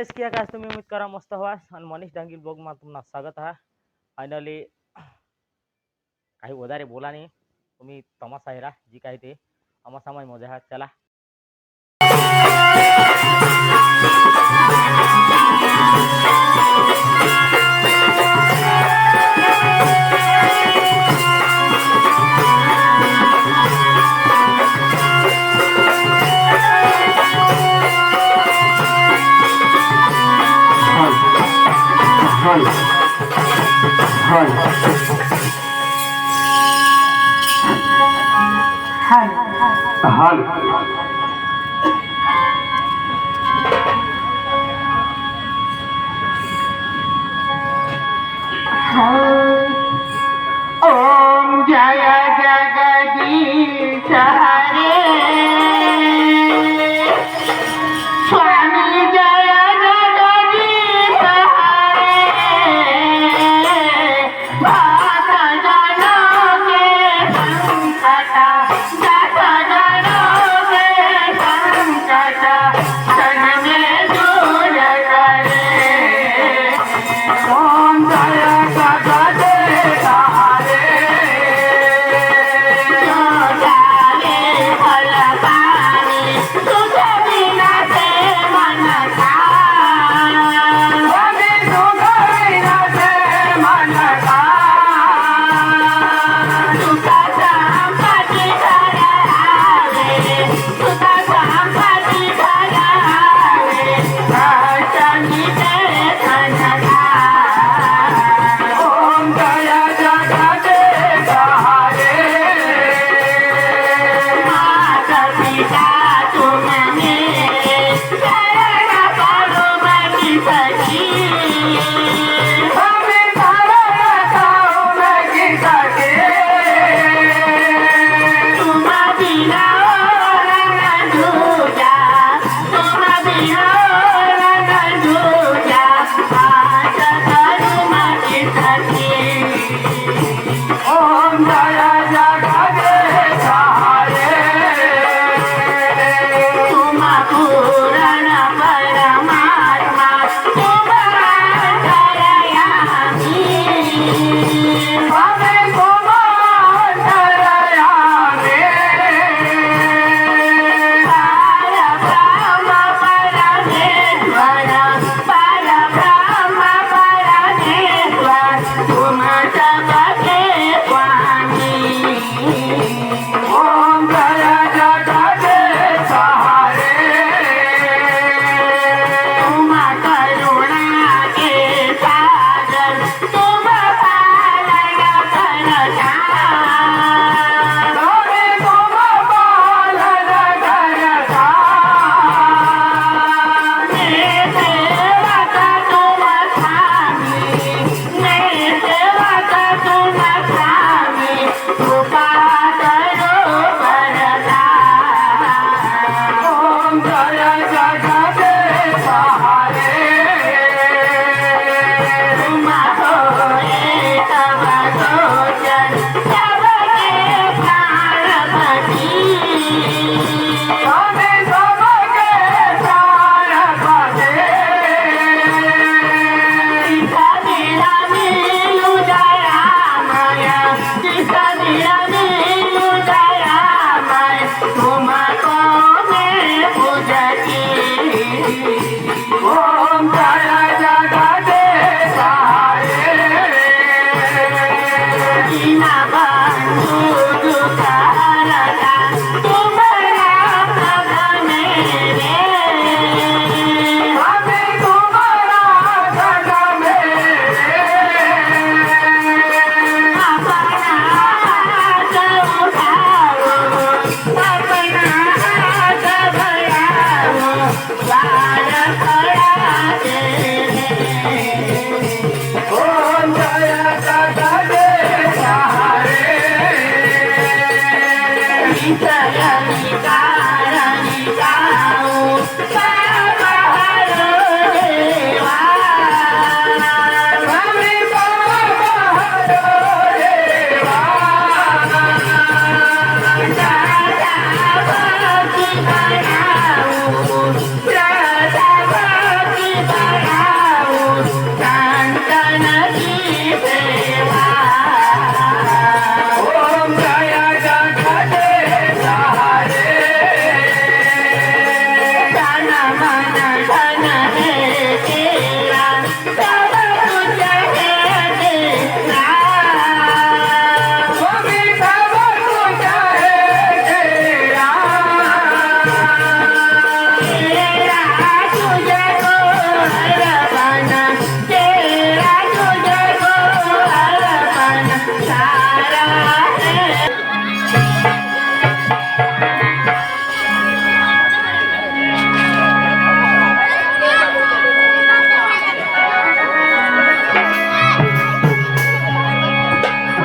Guys KIA काय तुम्ही उम्मीद करा मस्त व्हा आणि मनीष डांगील ब्लॉग मा तुम्हाला स्वागत आहे. फायनली काही वधारे बोला नाही तुम्ही तमाशा हेरा जी काय ते अमासामाय मजा आहे चला. ओम जय जगदीश हरे स्वामी जय जगदीश हरे भक्त जनों के संकट जग जनों के संकट क्षण में दूर करे ओम जय जगदीश Mata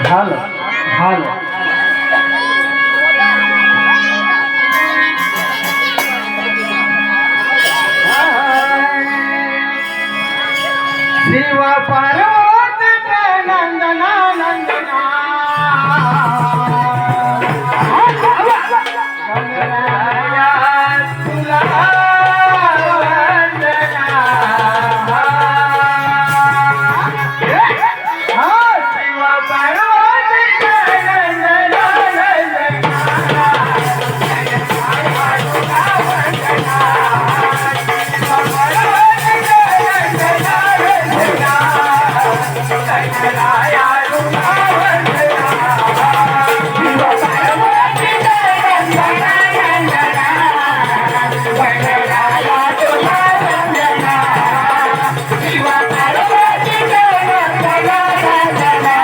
झालं झालं. शिव पार्वतीचे नंदना नंदना गणराया तुला वंदना. शिव पार्वतीचे नंदना नंदना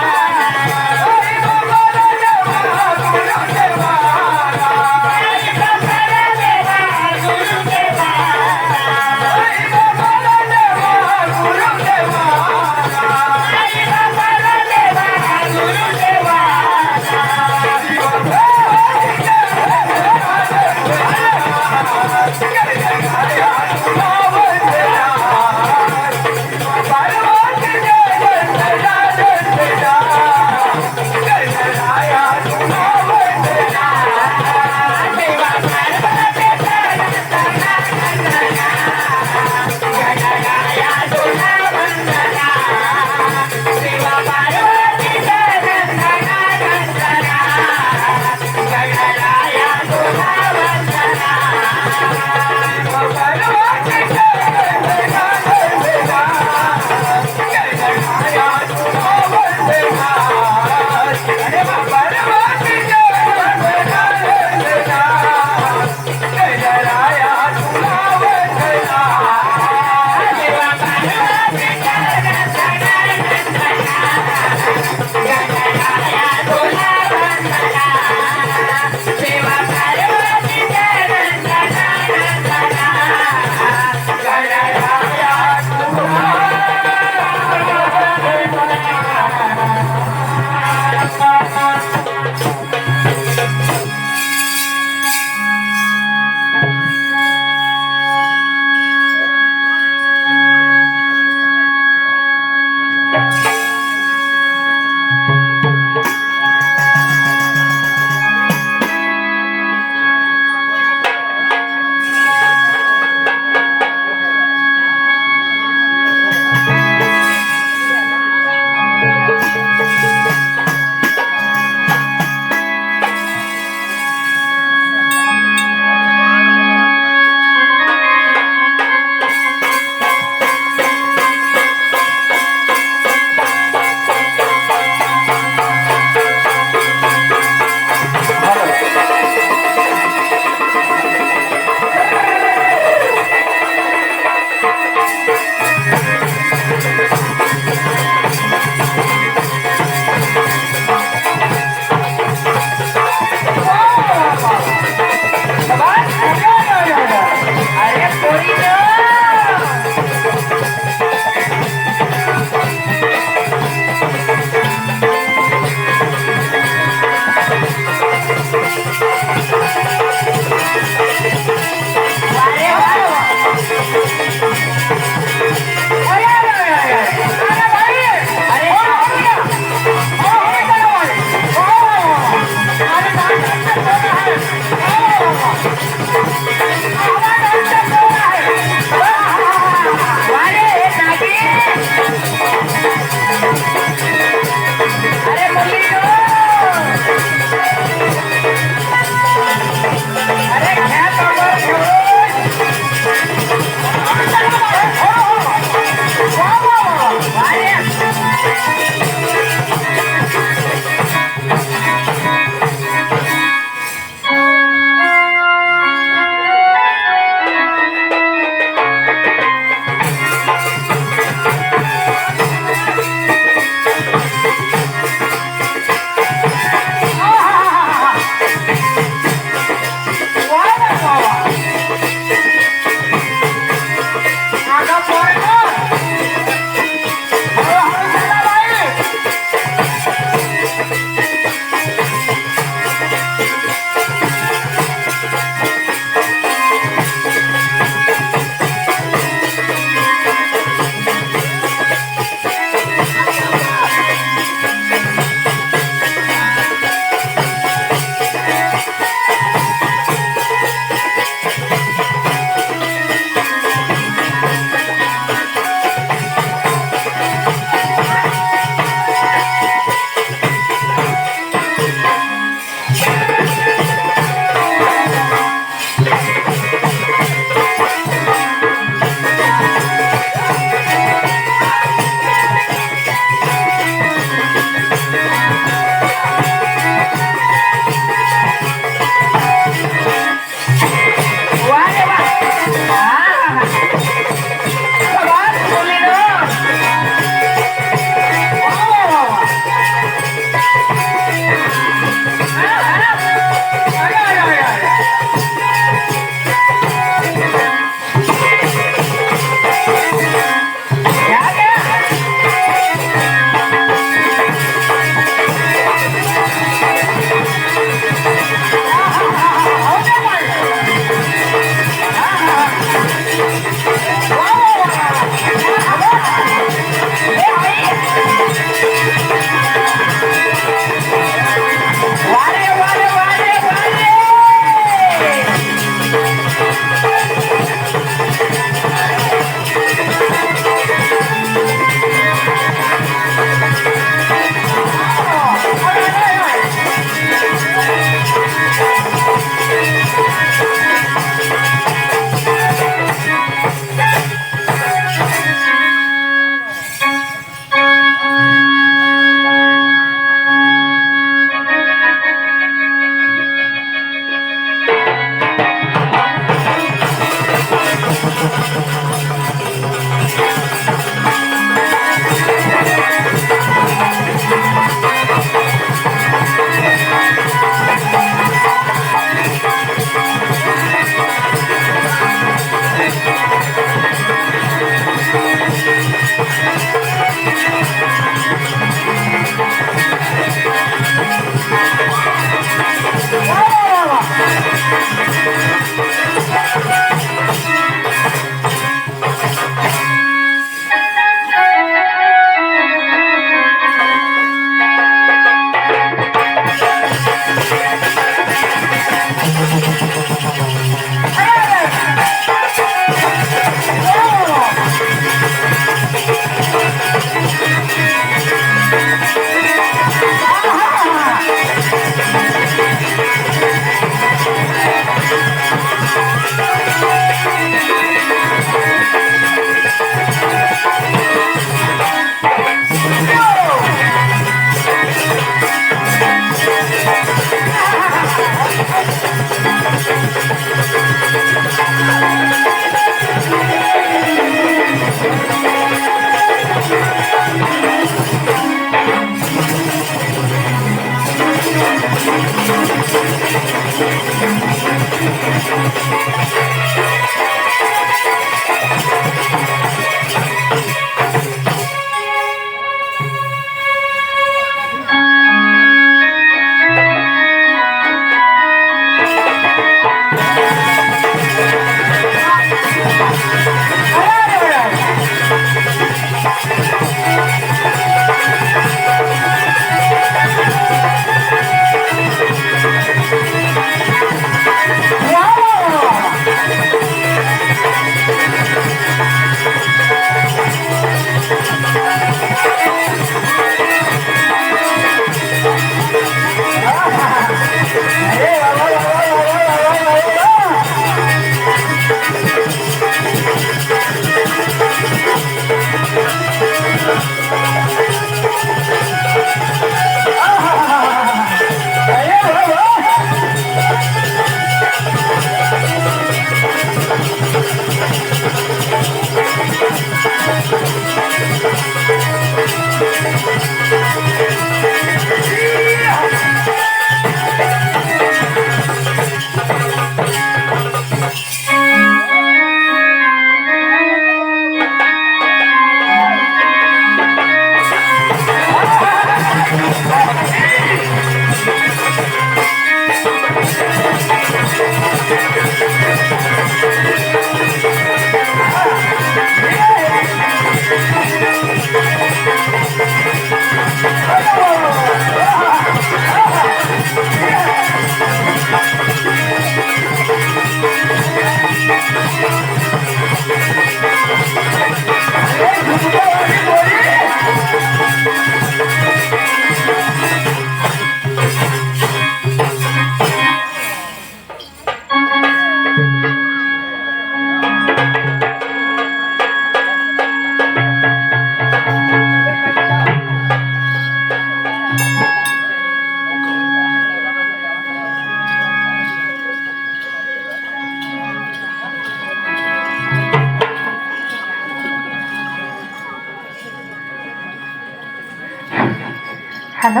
हॅलो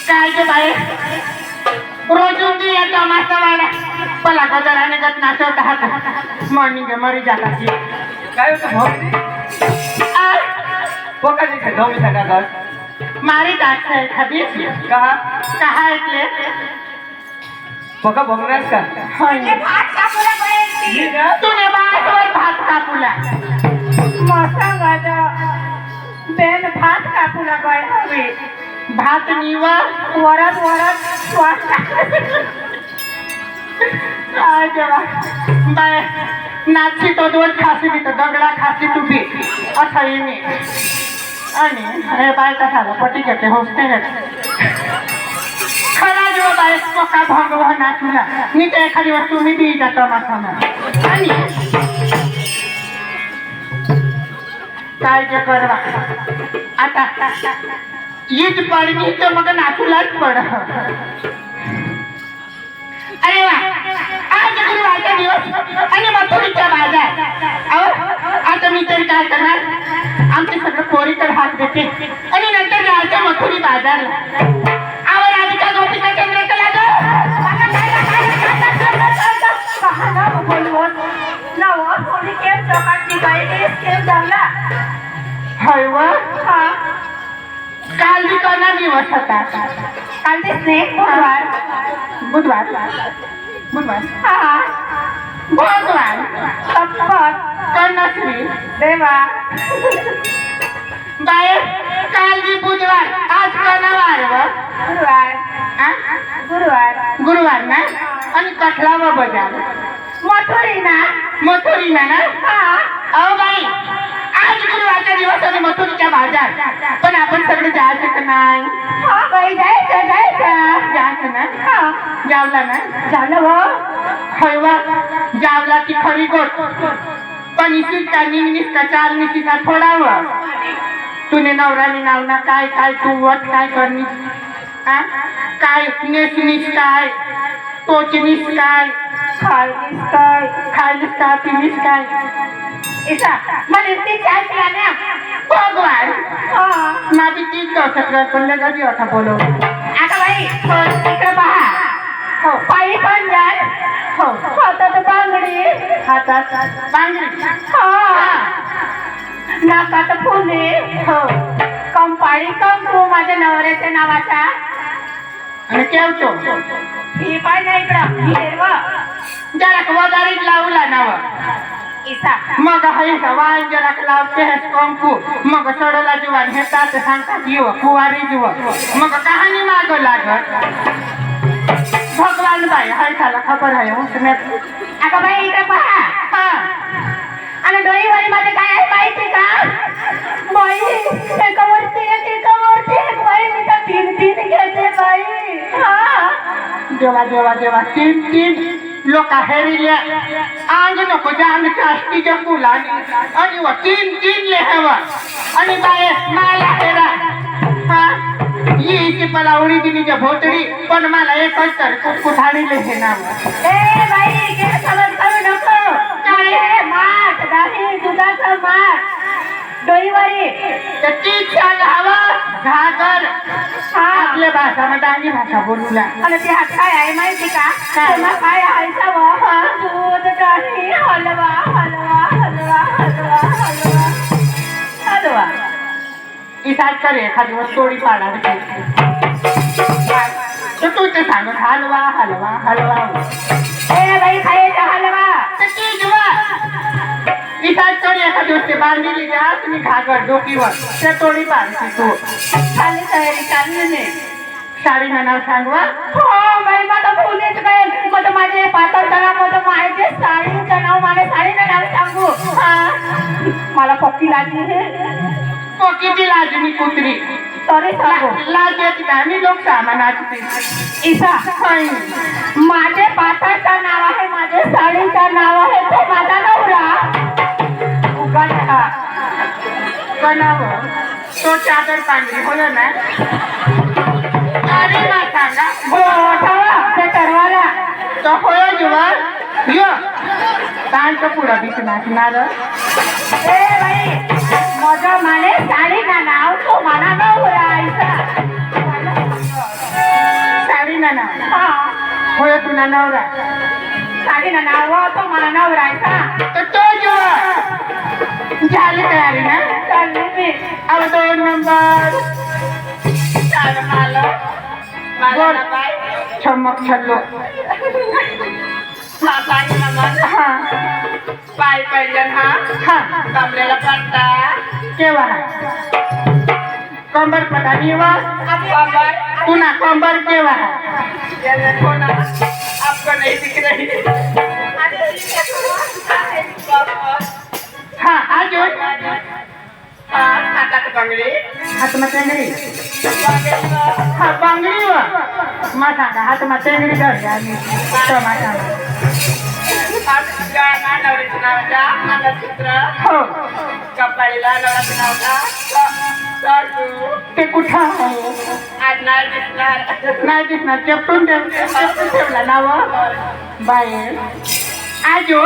काय गे बाई रोजून ती येतो मस्त वाडा पला गजराने गत नाचवत आहात मॉर्निंग मरी जाता ती काय होतं भाऊ पोकाची से धोमी सका कर मारी दाट है खबीर कहा कहा ऐकले पोका भोगणार का भात कापूला पाहिजे तुने भातवर भात कापूला मसा गाजा बेन भात कापूला बाय हवी भात निवा वरात वरात श्वास काय जेवा बाय नाची तो दोन खासी भी तो दगडा खासी तू भी अच्छा येणे आणि हे बाय कशाला पटी घेते होस्ते खरा जेव्हा बाय का भगवा नाचूला मी तर एखादी वस्तू मी बी जातो मासाना आणि काय जे करवा आता ईद पडली तर मग नाचूलाच पड अरे वा आज गुरुवारचा दिवस आणि मथुरीचा बाजार अहो आता मी तरी काय करणार आमचे सगळं पोरीकडे हात देते आणि नंतर जायचं मथुरी बाजारला अहो राधिका गोपिका चंद्रकला काल भी कोणा दिवस होता काल ते स्नेक बुधवार बुधवार बुधवार हा बुधवार सप्पत कर्णश्री देवा बाय काल भी बुधवार आज कर्णवार व गुरुवार गुरुवार गुरुवार ना आणि कठला व बजार मथुरीना ना हा अहो बाई आज गुरुवारचा दिवस आणि मथुरीचा बाजार पण आपण सगळे जायचं का नाही हा बाई जायचं ना हा जावला ना झालं व हळवा जावला की खरी गोट पण इसीच का निघणीस का चाल निसीस का थोडावं तुने नवराने नावना काय काय तू वट काय करनीस काय नेसनीस काय टोचनीस काय खायलीस काय पिलीस काय इसा मला ती चाय ना भगवान माझी तीच सगळं पण कधी होता बोलो आता बाई इकडे पहा हो पायी पण जाल हो हातात बांगडी हातात बांगडी नाकात फुले हो कंपाळी कंकू माझ्या नवऱ्याच्या नावाचा आणि केवतो ही पाहिजे इकडं हिरवा जरा वदारीत लावला नाव इसा मग हाय वाईन जरा लावते कंकू मग सोडला जीवन हे तात सांगतात येव कुवारी जीव मग कहाणी माग लागत भगवान बाई हाय त्याला खबर आहे उसने अगं बाई इकडे पहा आणि डोईवारी मध्ये काय आहे माहिती का बाई एकावरती एक बाई मी तर तीन घेते बाई देवा देवा देवा तीन लोक हेरिले अंग नको जान काष्टीच्या फुलाने आणि व तीन लेहवा आणि बाय मला हेरा ही पलावडी दिनीच्या भोतडी पण मला एकच तर कुठाडी लेहे नाव ए बाई के समज करू नको काय माठ दाही दुधाचं माठ डोईवारी ती छान हवा घागर आपल्या भाषामध्ये आणि भाषा बोलूला आणि ते हात काय आहे माहिती का तेव्हा काय आहे दूध दही हलवा हलवा हलवा हलवा हलवा हलवा इसाच करे एखादी दिवस तोडी पाडणार तू ते सांगत हलवा हलवा हलवा ए बाई खायचा हलवा इसाच करे एखादी दिवस ते बांधलेली जात मी घागर डोकीवर ते तोडी पाडते तू खाली तयारी चालली नाही साडीनं नाव सांगवा हो बाई माझं फुलेच काय मग माझे पातळ तणामध्ये माझे साडीचं नाव माझ्या साडीनं नाव सांगू मला पक्की लागली हे किती लाज मी कुत्री सॉरी लाज येते का मी लोक सामानाची इसा माझे पाताचं नाव आहे माझे साडीचं नाव आहे तो माझा नवरा उगाच कणाव तो चादर पांढरी हो ना अरे ना सांगा हो ठेवा ते ठरवाला तो होय जीवन यो तांचं पुढं बीच नाचणार ए बाई माझा माने साडी ना नाव तो मला नवरा साडी ना नाव होय तुला नवरा साडी ना नाव तो मला नवरा तर तो जीवन झाली तयारी ना चालली मी अब 2 नंबर बोल चमक छल्लो पाय पैजन हा कमरेला पट्टा केव्हा कंबर पटा निवा पुन्हा कंबर केव्हा आपको नहीं दिख रही हा अजून हातात बांगडी हातमा टेंगडी हा बांगडी व मा सांगा हातमा टेंगडी धरली आणि टमाटा हो कपाळीला नवराचं नाव ते कुठं आज नाही दिसणार चेपटून ठेवला नाव बाहेर आजो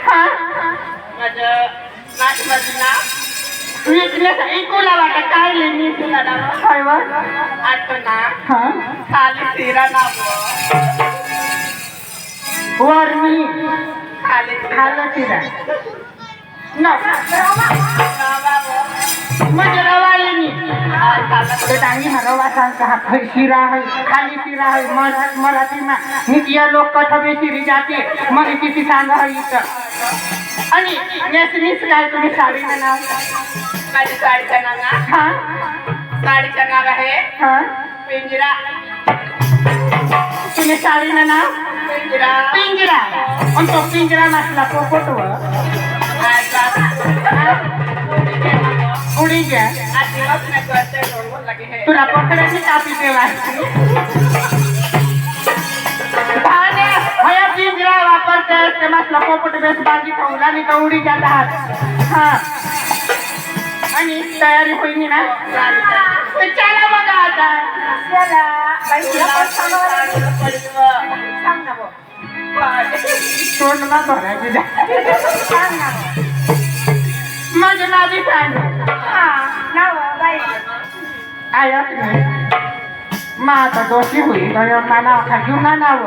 हा माझं विकनेस ऐकूला वाटत काय लेणी तुला नाव आठवणा खाली सिरा नाव वरमी खाली सिरा म्हणजे रवा लेणी ते टांगी ना रवा सांगता हा शिरा आहे खाली शिरा आहे मराठीमा नित्य लोक कठबे शिरी जाते मग किती सांगा इथं आणि नेसनीच काय तुम्ही साडीचं नाव माझ्या साडीचं नाव ना हा साडीचं नाव आहे हा पिंजरा तुम्ही साडीचं नाव पिंजरा पिंजरा आणि तो पिंजरा नसला पोपट उडी घ्या तुला पकडायची कापी देवायची हया पिंजरा वापरते ते मसला पोपट बेस बाजी खाऊला आणि कवडी जात आहात हा आणि तयारी होईनी ना चला बघा आता तोंड ना भरायची सांग ना माझे नादी सांग हा नाव बाई आया मा आता दोषी होईल नाना घेऊ ना नाव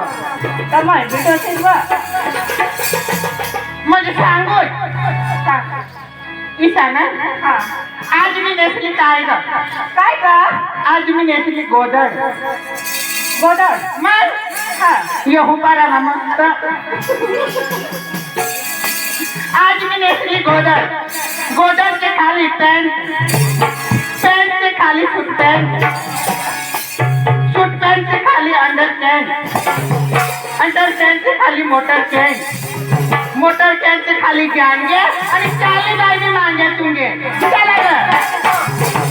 तर मग भेटवशील बा म्हणजे सांगू ईसा ना हा आज मी नेसली काय ग काय का आज मी नेसली गोदड गोदर मग हा ये हुबारा ना मस्त आज मी नेसली गोदड गोदड के खाली पैंट पैंट से खाली सूट पैंट सूट पैंट से खाली अंडर पैंट अंडर पैंट से खाली मोटर पैंट मोटर पैंट से खाली जाएंगे और 40 बाई भी मांगे तुंगे चला गया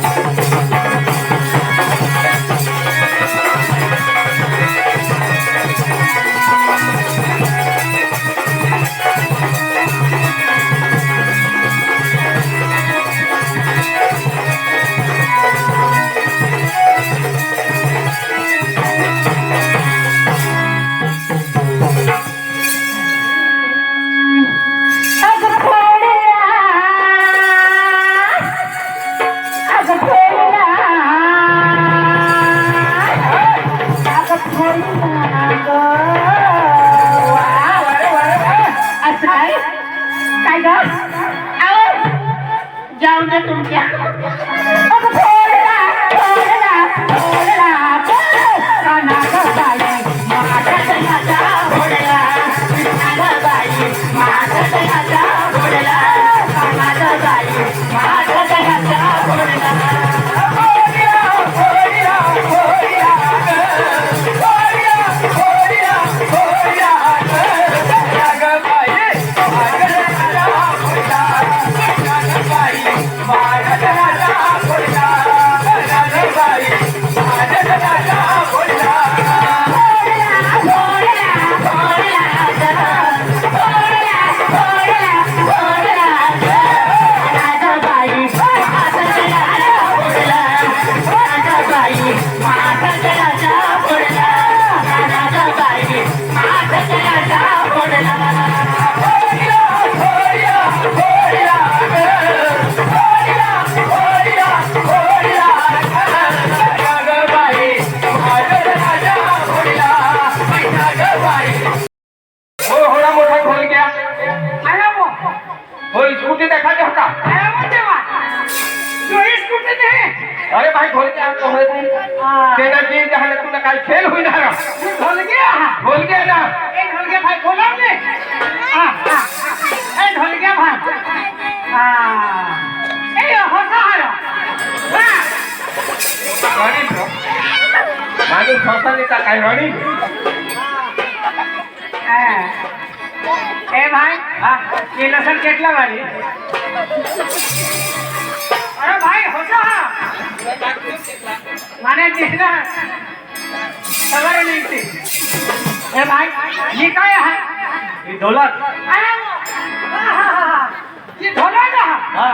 काय ग जाऊन दे तुमच्या स्कूटी देखा दे होता अरे भाई खोल के आपको हो तेरा जी जहां तूने कल फेल हुई ना खोल गया ना ए ढोल गया भाई बोला ने हां हां ए ढोल गया भाई हां ए होता हां राणी माणूस संसारीचा काय राणी ए भाई ये लसन केटला वाली अरे भाई होता माने दिसना सवार नहीं थी ए भाई ये काय है ही ढोलक ये ढोलक है हां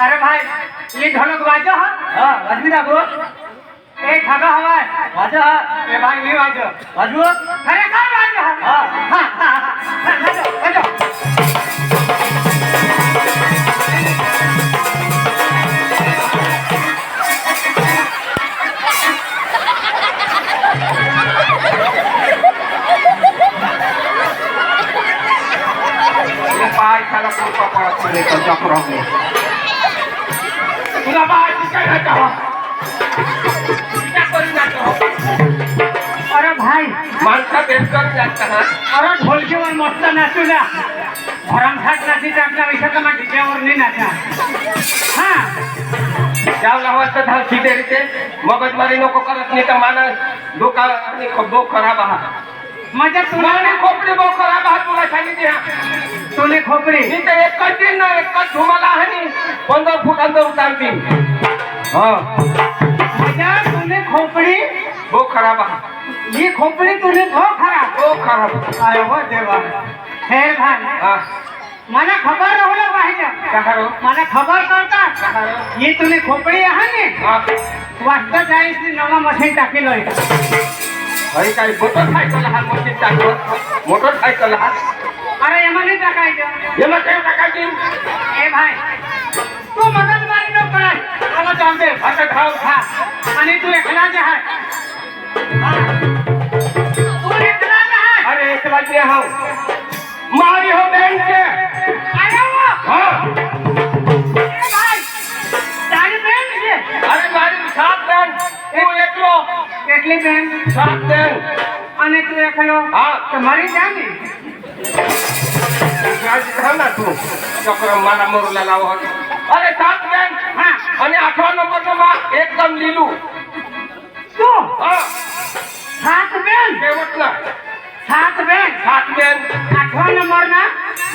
अरे भाई ये ढोलक बाजो है हां वाजवी ना गो ए ठगा हवा वाजा ए भाई नहीं बाजो वाजू अरे काय बाजो हां हां बाजो बाजो ये पाय खाला कोणता पडत नाही कोणता प्रॉब्लेम तुला बाय काय चाहो क्या करू ना अरे भाई माणसा बेस्टर जास्त ना अरे ढोलकीवर मस्त नाचू ना भरमसाठ नाचीचा आपला विषय का मग डीजेवर नाही नाचा हा जावला वाजता धाव सीधे रीते मगजमारी नको करत नाही तर माणस डोका आणि खब्बो खराब आहात माझ्या मला तुला खोपडी बो खराब आहात तुला सांगितले तुले खोपडी मी तर एकच दिन ना एकच धुमाला आणि 15 फूट अंतर उतारती हा माझ्या तुले खोपडी बो खराब आहात ही खोपडी तुले भो खराब बो खराब आय हो देवा हे भाई हा मला खबर राहलं पाहिजे कहारो मला खबर करता कहारो ही तुले खोपडी आहे ने हा वाजता जाईस नवा मशीन टाकेलोय अरे काय मोटरसायकल हा मशीन टाकतो मोटरसायकल हा अरे एमा नाही टाकायचं एमा काय टाकायची ए भाई तू मगजमारी नको कराय मला जाऊन दे आता खाऊ हा आणि तू एकला जे आहे तू एकला जे आहे अरे एकला जे हाव मारी हो बहन से आया वो हाँ ए भाई तारी बहन से अरे मारी सात बहन तू एकलो કેટલી બેન सात बहन અને તું એકલો હા તમારી જાની आज था ना तू चक्र मारा मोरला लाव अरे सात बहन હા અને 8 નંબર માં એકદમ લીલું તું હા સાત બેન કેવટના સાત બેન સાત બહેન 8 નંબરના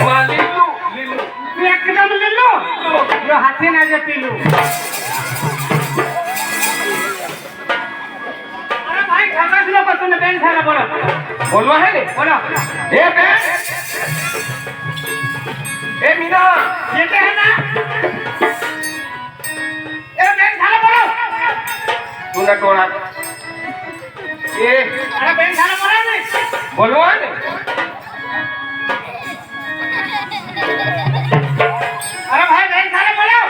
માં લીલું લીલું તું એકદમ લીલો જો હાથી ના જે પીલું અરે ભાઈ ખાસ લોકો તને બેન સારા બોલો बोलवा है ने બોલો ए बहन ए मीना ये क्या है ना ए बेन सारा बोलो तू ना टोला ए अरे बेन सारा बोलो नहीं बोलवा है ने अरे भाई बेन सारा बोलो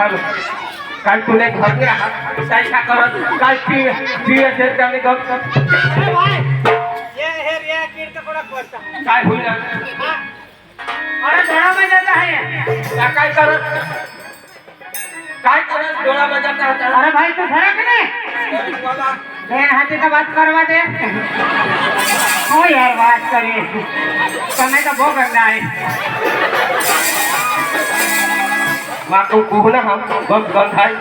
हेलो काल तूने घर में काय का करत काल पी असे त्याने गप अरे भाई ये है रे कीड़ का कोड़ा कोस्ता काय होईल अरे डोळा में जाता है ये काय करत डोळा बजाता होता अरे भाई तू खड़ा कि नहीं बेन हाथी का बात करवा दे हो यार बात करे समय तो बहुत गंदा है मां को कोहना हम बस गंधाई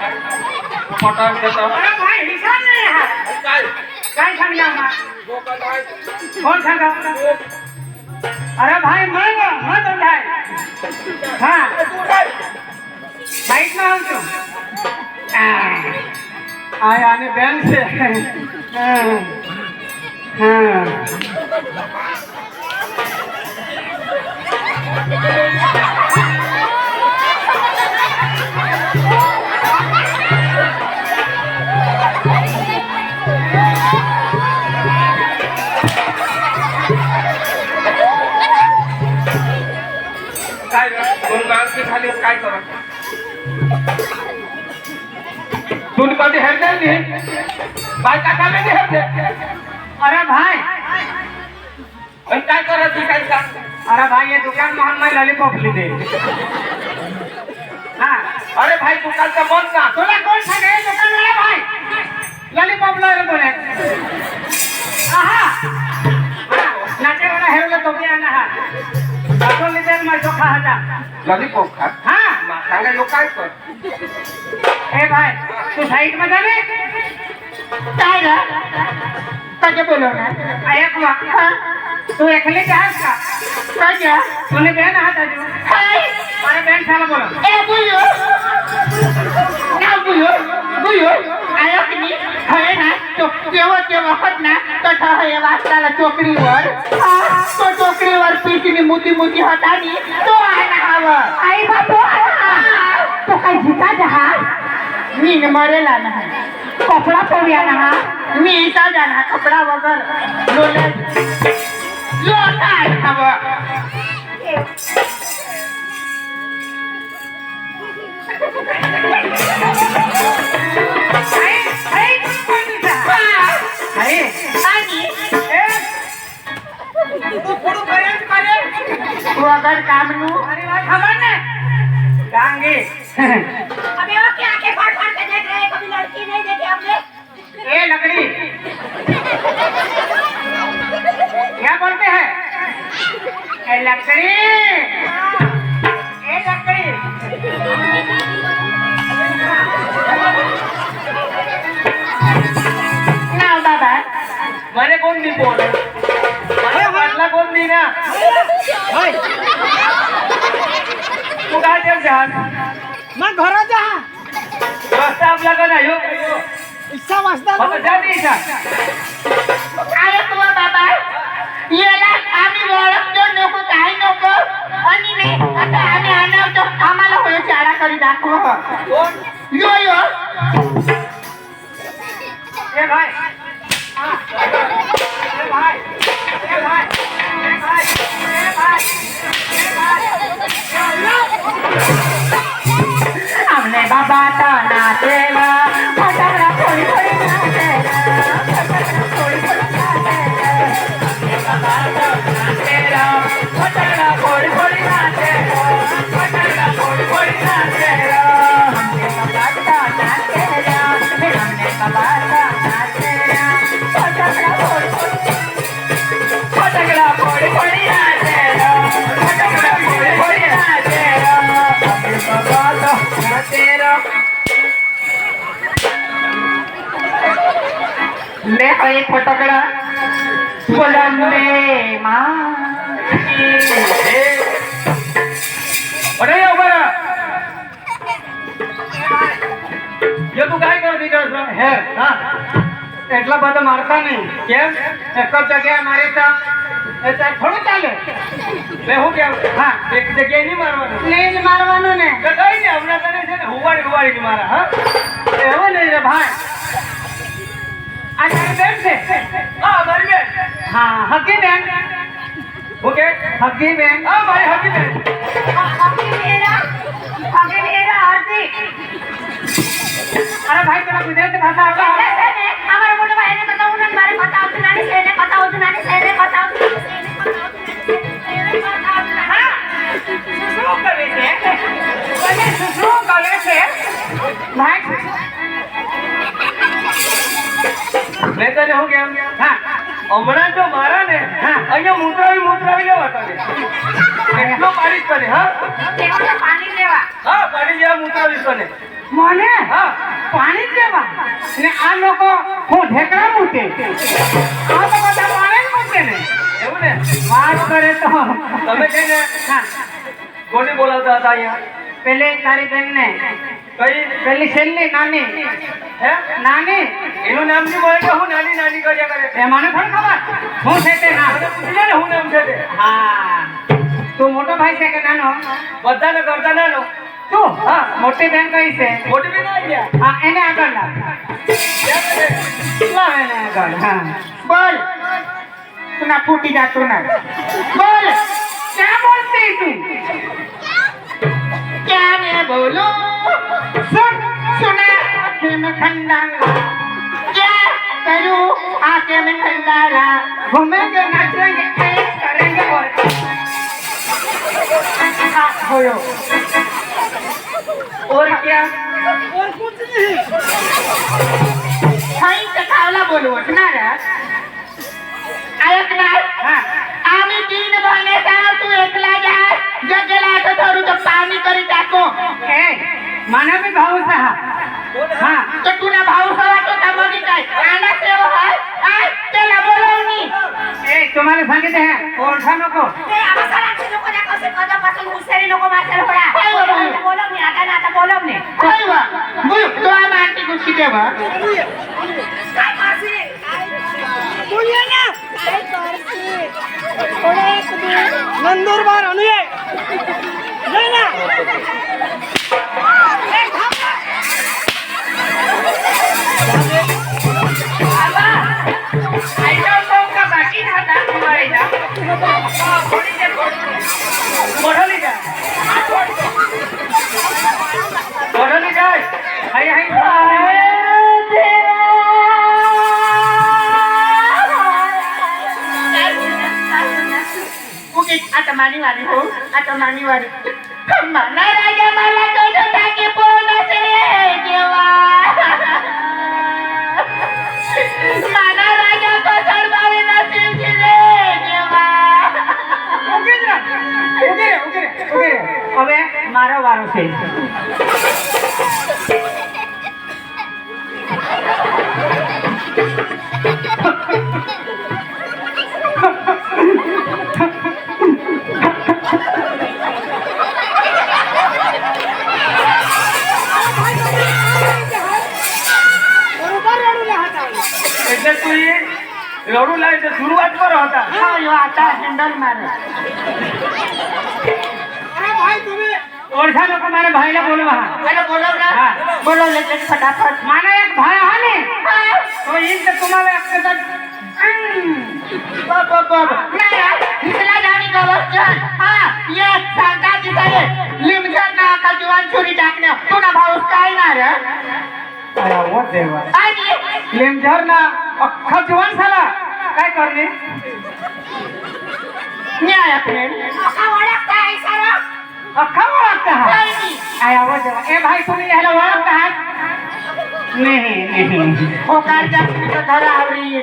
पटान देता अरे भाई हिसाब नहीं है काय काय सांगना मा वो गंधाई कौन सांगा अरे भाई मैं बंधाई हाँ साइड में हूँ तू आया आने बैन से काय दोन माणसं खाली काय करत दोन कधी हेरते नाही बायका खाली नाही हेरते अरे भाई आणि काय करत ती काय सांग अरे भाई ये दुकान में हम लॉलीपॉप ली दे हाँ अरे भाई दुकानचं बंद ना तुला कौन सा गए दुकान वाला भाई लॉलीपॉप लो रे बोले आहा नाचे वाला है बोले तो भी आना है असो लीजिए मैं चोखा हटा लॉलीपॉप खा हाँ मा सांगा लोक काय कर ए भाई तू साइड में जा रे काय ग कसे बोलवणार एक वक्त तू एकली जास का कशा तूने बहन हाथ जो काय अरे बहन साला बोलो ए बुयो ना बुयो बुयो आयो की नाही खरे ना तो केव्हा होत ना तसा हे वाचताला चोकरीवर तो चोकरीवर पीठीने मोठी मोठी होतानी तो आला हवं आई बापू तो काय झिका जहाज मी न मरेला नाही कपडा पोव्या ना मी इथं जाणार कपडा वगैर लोले लोटाय हवं वगैर काम नू अरे भाई खबर ने डांगे अबे वो क्या आंखें फाड़ फाड़ के देख रहे हैं कभी लड़की नहीं देखी हमने ए लकड़ी क्या बोलते हैं ए लकड़ी ए लकड़ी नाव बाबा મને કોણ દી બોલે મને વાટલા કોણ દી ના भाई तू काय देव जहाज मैं घर जा रस्ता आपला का नाही इच्छा वाचता आता जा दी इच्छा आयो तुला बाबा याला आम्ही ओळखतो नको काही नको आणि नाही आता आम्ही आणवतो आम्हाला होय शाळा करी दाखव यो यो ए भाई हाँ। ए भाई ए भाई ए भाई ए भाई हमने बाबा तो नाचेगा फटाकड़ा फोड़ी फोड़ी नाचेगा फटाकड़ा फोड़ी फोड़ी नाचेगा हमने बाबा तो नाचेगा फटाकड़ा फोड़ी फोड़ी नाचेगा फटाकड़ा फोड़ी फोड़ी नाचेगा हमने बाबा तो नाचेगा हमने बाबा तो नाचेगा फटाकड़ा फोड़ी फोड़ी फटाकड़ा फोड़ी फोड़ी नाचेगा फटाकड़ा फोड़ी फोड़ी नाचेगा हमने बाबा तो नाचेगा ले भाई फटाकड़ा फुलंबे माँ अरे ये उभा राहा. ये तू काय करत इकडं હે हा એટલા બધા મારતા નહીં કેમ એક જ જગ્યાએ મારી તો એ તો થોડું ચાલે મે હું કેમ હા એક જગ્યાએ નહીં મારવાનું નહીં જ મારવાનું ને તો કઈ નહીં હમણાં તને છે ને હુવાડી હુવાડી મારા હા એવું નહીં રે ભાઈ આ તારી બેન છે હા મારી બેન હા હકી બેન હું કે હકી બેન હા મારી હકી બેન અરે ભાઈ પેલા ગુજરાતી ભાષા આવડે हमारे मोटे भाई ने बताओ ना मारे बताओ तो नानी से ने बताओ तो नानी से ने बताओ तो हां શું કરે છે તમે શું કરે છે ભાઈ મેં તને હું કેમ હા હમણાં જો મારા ને હા. અહીંયા મૂતરાવી લેવા તને એટલો મારીશ તને હા केवल पानी लेवा હા પાડી જેવા મૂતરાવીશ તને મને હા પાણી જ લેવા ને આ લોકો હું ઢેકડા મૂકે આ તો બધા પાણી જ મૂકે ને એવું ને વાત કરે તો તમે છે ને હા કોને બોલાવતા હતા અહીંયા પેલે તારી બેન ને કઈ પેલી છેલ્લી નાની હે નાની એનું નામ નહીં બોલે કે હું નાની નાની કર્યા કરે એ મને થોડી ખબર હું છે તે ના મને પૂછી લે ને હું નામ છે તે હા તું મોટો ભાઈ છે કે નાનો બધાને કરતા નાનો તું હા મોટી બેન કઈ છે મોટી બી ના ગયા હા એને આગળ લાવ લાવ એને આગળ હા बोल पुन्हा फुटी जातो ना बोल क्या बोलती तू क्या मैं बोलूं सुन सुना आंखें में खंडारा क्या करूं आंखें में खंडारा घूमेंगे नाचेंगे ऐश करेंगे और बोलो और क्या हाई सखावला बोलू वाटणार ऐकणार हाँ आम्ही 3 बहिणी सांग तू एकला जा जगेला असं थोडं तर पाणी करी टाको ए माना भी भाऊ सहा हाँ तर तुला भाऊ सवाटो का बघी काय आना सेव हाय आय त्याला बोलवणी ए तुम्हाला सांगितले हैं ओळखा नको ते आवासाला लोक दाखव से कदापासून हुसेरी लोक मारतात होडा काय बोलू? बोलव नाही आता बोलव नाही काय वा बोल तो आम आंटी गुस्सी देवा काय मारसी बोलिए ना काय करसी थोडे एक नंदुरबार अनुये ले ना आईला तो का बाकी राहता तुम्हाला थोडी ते मोठली जा मोठली जाय हाय हाय आता मानीवारी हो आता मानीवारी मला राजा मला तो टाके पोनच रे देवा मला राजा तो सरबावे नसेल रे देवा ઉગે હવે મારો વારો છે એટલે તું એ जोडू लावायचं सुरुवात कर होता हो यो आता हँडल मारे अरे भाई तुम्ही ओळखा नको मारे भाईला बोलवा अरे बोलवलं बोलवलं ते फटाफट माना एक भाई हा ने तो येईल तर तुम्हाला एकटं इथला जाणी गवसन हा ये सांगा तिथे लिमजर ना का जीवन चोरी टाकण्या तुला भाऊस काय ना रे हो देवा आणि लेमझर ना अख्खा जीवन झाला काय करणे न्याय आपले असा ओळखता आहे सारा अख्खा ओळखता हा आय आवाज देवा ए भाई तुम्ही याला ओळखता आहात नाही होकारच्या घर आवरी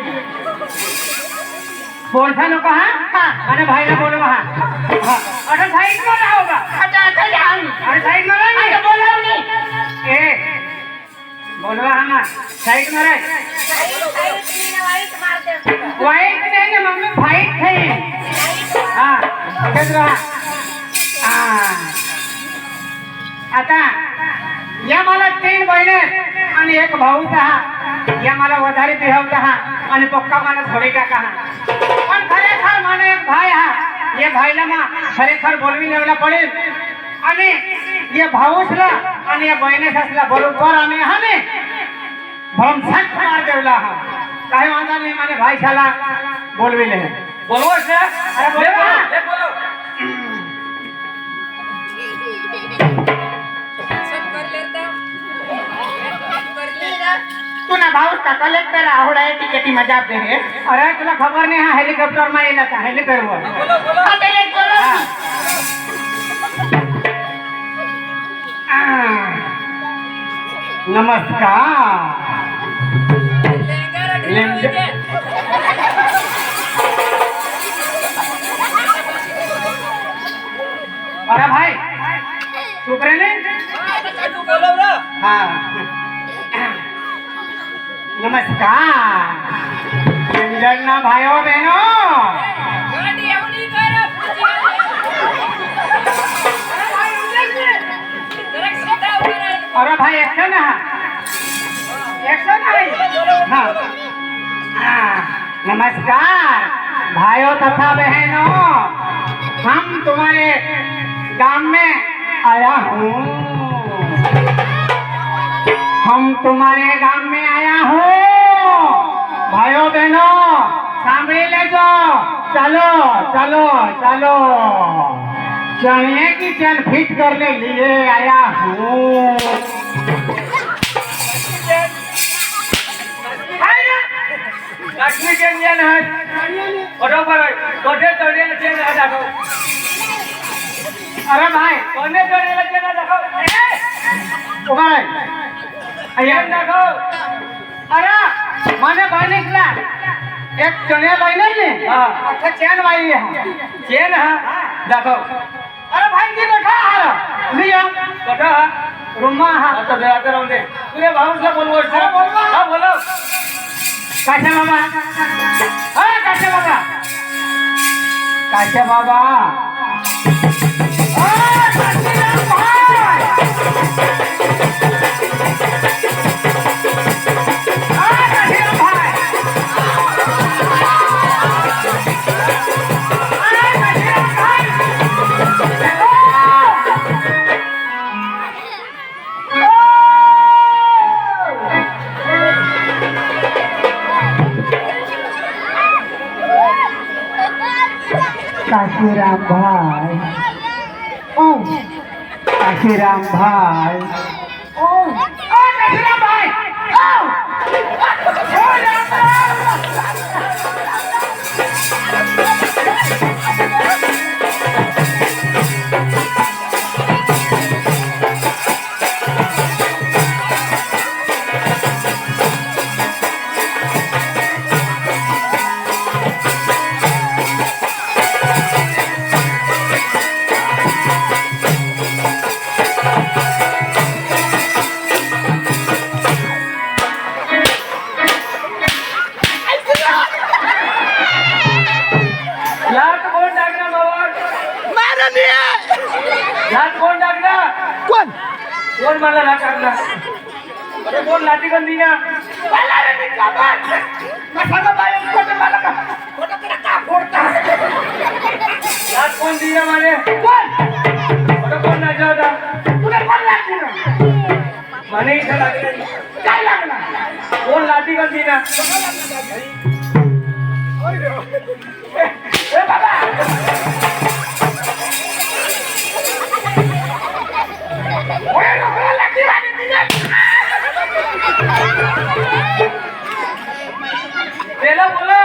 बोलता नको हा आणि भाईला बोलवा हा अरे साईड मध्ये राहा होगा आता आता जाऊन अरे साईड मध्ये आता राहा बोलवली ए बोलवा हा ना साईड मध्ये राहा वाईट मारते वाईट नाही ना मम्मी फाईट आहे हा इथेच राहा आता या मला 3 बहिणी आणि एक भाऊचा हा या मला वधारी बिहावता हा आणि पक्का मला थोडी टाका हा पण खरेखर मला एक भाई हा ये भाईला मा खरेखर बोलवी नेवला पडेल आणि ये भाऊसला आणि या बहिणीस असला बरोबर आम्ही हा ने भमसाट मार देवला हा काही वांधा नाही माने भाईशाला बोलविले बोलवा सर अरे बोलवा तुला भाऊस का कलेक्टर आवड आहे तिकेटी मजा दे रे अरे तुला खबर नाही हा हेलिकॉप्टर मा येईल आता हेलिकॉप्टर वर हॉटेल बोलव नमस्कार अरे भाई चुप रे ने हाँ नमस्कार ना भाइयों बहनों अरे भाई एक्शन है एक्शन है हाँ नमस्कार भाइयों तथा बहनों हम तुम्हारे गांव में आया हूँ हम तुम्हारे गांव में आया हूँ भाइयों बहनों सांभली ले जाओ चलो चलो चलो चढ़ने की चल फिट करने लिए आया हूँ लक्ष्मी के नियन है बरोबर है कोठे चढ़ने चेन है देखो अरे भाई कोने चढ़ने चेन है देखो उभा चेन देखो अरे माने भाई निकला एक चढ़े भाई नहीं हाँ अच्छा चैन भाई है चेन है देखो अरे भाई जी बैठा है लिया कोठा है रुमा है तो बेराते रहो दे तूने भाव से बोलो अरे बोलवा। हाँ बोलो काशा मामा अरे काशा बाबा काशा बाबा काशीराम भाई काशीराम भाई काशीराम भाई काशीराम भाई ओ काशीराम भाई ओ काशीराम भाई ओ लाट कोण टाकणार बाबा लाट कोण टाकणार कोण कोण मला लाट टाकणार अरे कोण लाठी गंदी ना मला रे मी काबर मसाला बाय कोण मला का फोटो कडे का फोडता लाट कोण दिना माने कोण अरे कोण नाचा होता तुला कोण लागली ना माने इथं लागले काय लागला कोण लाठी गंदी ना ए बाबा ओए नको लागली वाली निघाल त्याला बोला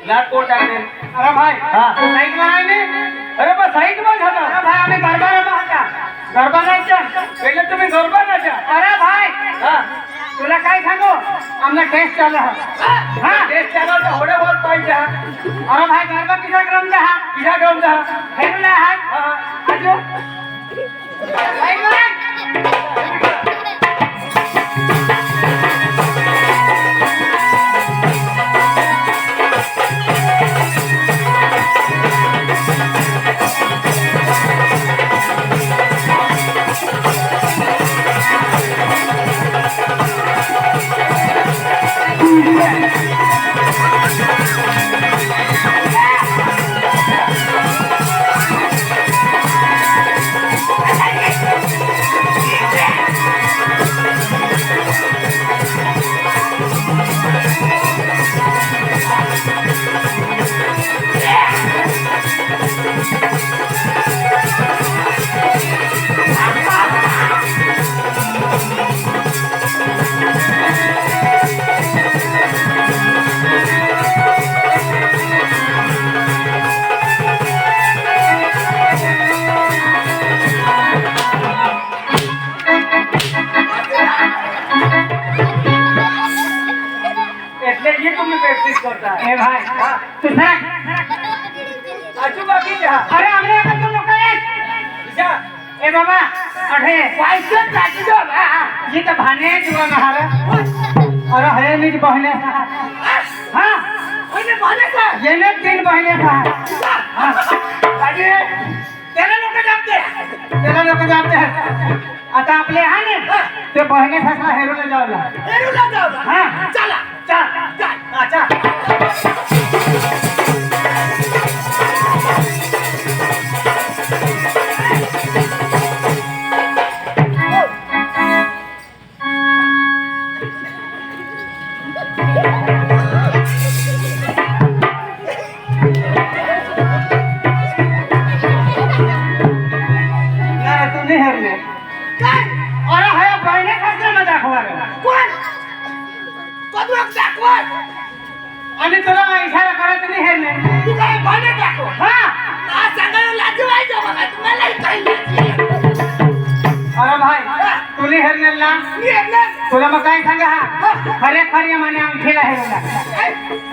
लाट कोण टाकले अरे भाई हाँ। तू साईड में आहे नी? अरे बा साईड मध्ये झाला अरे भाई आम्ही गरबा रमत होता गरबा नाहीचा पहिले तुम्ही गरबा नाचा अरे भाई हा तुला काय सांगू आमना टेस्ट चालू हा हाँ देश चॅनल तर होडे होत पाहिजे हा अरे भाई गरबा किसा क्रम हा किसा गम जा हेरुला हात हा अजो साईड में आहे. એટલે ये तुम्ही प्रॅक्टिस करता ए भाई तू सांग आजू बाकी जा अरे हमने आता तुम लोग काय जा ए बाबा अठे पैसे टाकी दो ना ये तो भाने जुआ नहारा अरे है निज बहने हाँ ओने बने का ये ने 3 बहने था अरे तेरे लोक जमते त्याला लोक जाते हैं आता आपले हा ने ते बहने सासला हेरूला जावला हेरूला जाऊ ना हाँ चला चल चल अच्छा नाही तू नाही हरले काय अरे है बहने सासला ना दाखवा रे कोण पदवक दाखवत आणि तुला इशारा करत नाही हरले तू काय बने दाखव हा आ सांगायला लाज व्हायचं बघा तुम्हाला काही अरे भाई तू नाही हरले ना मी एकला तुला मग काय सांगा हा खरे खरे म्हणे अंगठीला हेरला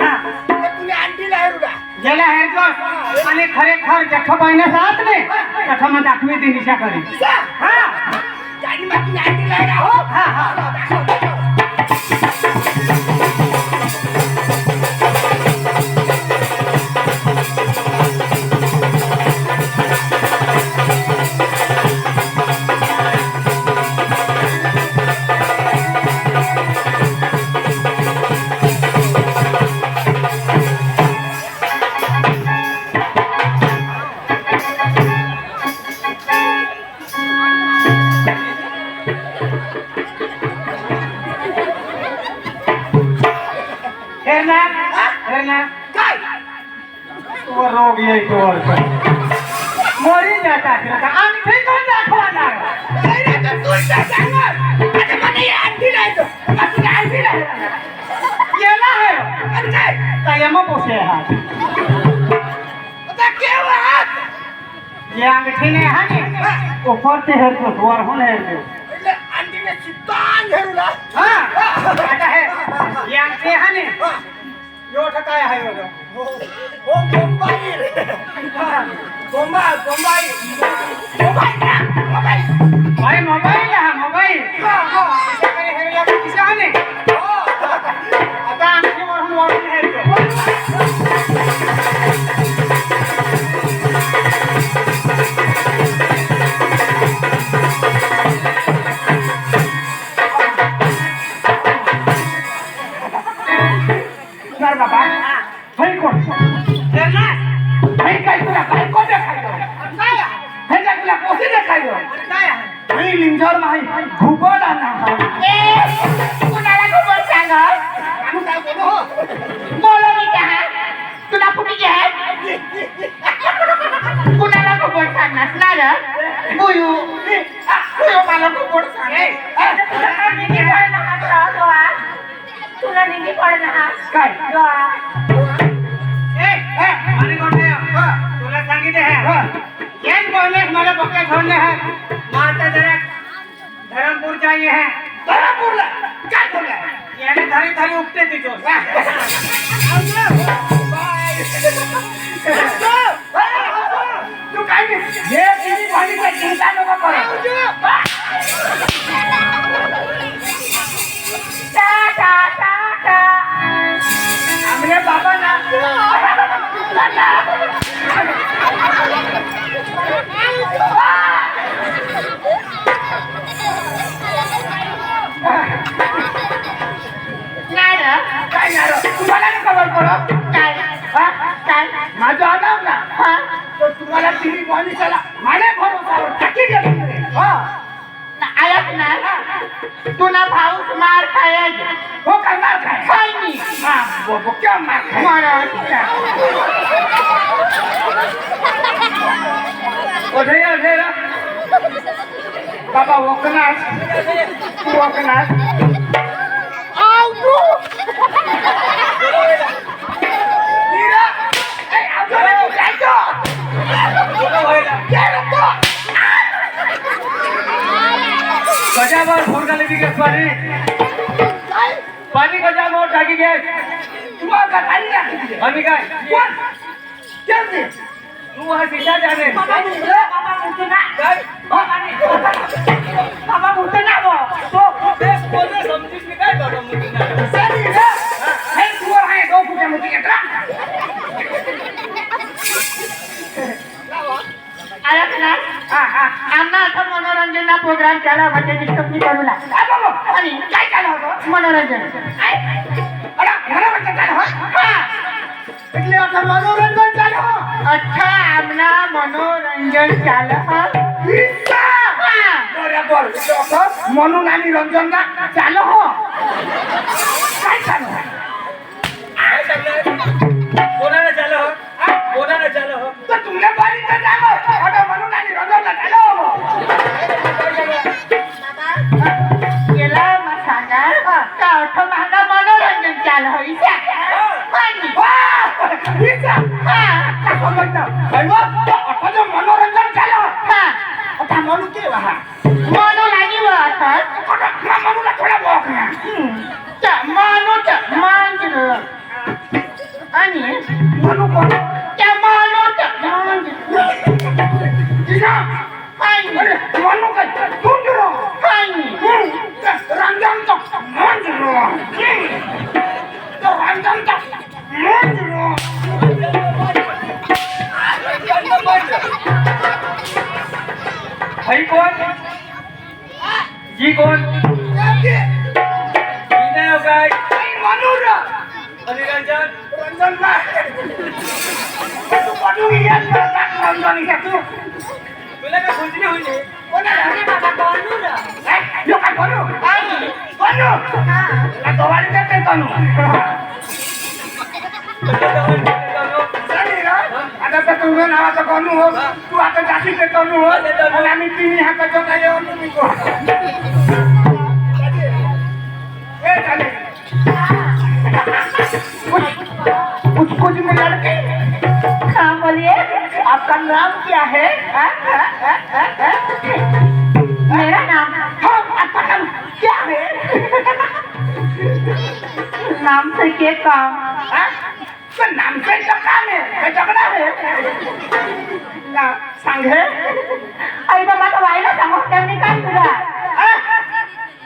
हा तुम्ही आणटीला हेरूला गेला हेरतो आणि खरे खर जठ बहिण्याचा हात नाही तठ मग दाखवी ती निशा करी हा गाडी मग तुम्ही आणटीला हेरा हो हा हा दाखव दाखव हेरना हेरना काय तो रोग येईल तो मोरी जाता फिरता अंगठी कोण दाखवणार काय रे तर तू इथं सांगणार आता मला हे आणटीला येतो मग तुम्ही आणटीला हेरा गेला है आणि काय कायम पोसे हात आता केव्हा हात ये अंगठी ने हा ने ऊपर से हेरतो वर होऊन हेरतो એટલે आणटीने सिद्धांत हेरूला हा आता है ये अंगठी हा ने योठ काय आहे बघा हो मुंबई रे मुंबई मुंबई मुंबई ना मुंबई भाई मोबाईल हा मोबाईल हा हा कशाकडे हेरला लिंजर माही घुबड आणा कुणाला खबर सांग आणू काय बोलो बोलो मी क्या तुला कुठे घ्या कुणाला खबर सांगणार ना रे बुयू मला खबर सांग तुला निघी पडणार काय अरे गोटे तुला सांगितले है एक बोले मला पक्का छोड़ने हैं माता जरा धर्मपुर चाहिए है धरमपूरला काय बोलला याने थारी थारी उपटे तिचो तू काय हे तिची पाणीचा चिंता नको करू आमरे बाबा ना काय नार तुम्हाला नाही खबर पडत काय काय माझं आदाम ना तो तुम्हाला तिन्ही पाणी चला माझ्या भरोसावर टाकी गेलो ऐक ना तुला भाऊस मार खायला हो करणार काय खाय मी हा बोबो क्या मार खाय ओढे रा बाबा वकनास तू वकनास नीरा ए आजोरे तू जायचो गजावर फुरगाली बिगेस पाणी गजावर टाकी गॅस तुम्हाला खाली टाकी आणि काय कोण केमने तू हा सीधा जाने बाबा मुझे ना काय बाबा मुझे ना वो तो देश बोलने समझिस मी काय बाबा मुलींना सरी रे हे तू आहे दो फुटे मुठी केत्रा ऐक ना आम्हा आता मनोरंजनचा प्रोग्राम केला म्हणजे निष्पत्ती करू लागला आणि काय केलं होतं मनोरंजन अरे मनोरंजन झालं हा એટલે आता मनोरंजन झालं अच्छा आमना मनोरंजन झालं बरोबर म्हणून आणि रंजनला चालू हो काय चालू काय चाललंय कोणाला चालू हो कोणाला चालू हो तर तुमने बारी तर चालू आता म्हणून आणि रंजनला चालू गेला मग सांगा का अर्थ माझा मनोरंजन झालं हो इच्छा मनोरंजन झालं हा आता म्हणू के हा मनो लागी व असं म्हणूला थोडा बॉक मानूच मांजर आणि म्हणू कोण त्या मानूच मांजर अरे म्हणू काय तुंजरो रंजन तो मंजरो तो रंजन तो मंजरो भाई कौन जी कौन नहीं हो गए मनोरा आणि रंजन रंजन ना तू बनू या रंजन या तू तुला काय खोजली होईल कोणाला अरे बाबा बनू ना यो काय बनू बनू ना दोवारी देते तनु आता तर तुझं नावाचं बनू हो तू आता जातीचे तनु हो आणि आम्ही तिन्ही हाताच्या नाही हो तुम्ही ए चालेल कुछ में लड़के हाँ बोलिए आपका नाम क्या है मेरा नाम हाँ आपका नाम क्या है नाम से क्या काम हाँ? तो नाम से क्या काम है झगड़ा है ना सांगे आई बाबा तो वाईला सांगू त्यांनी काय तुला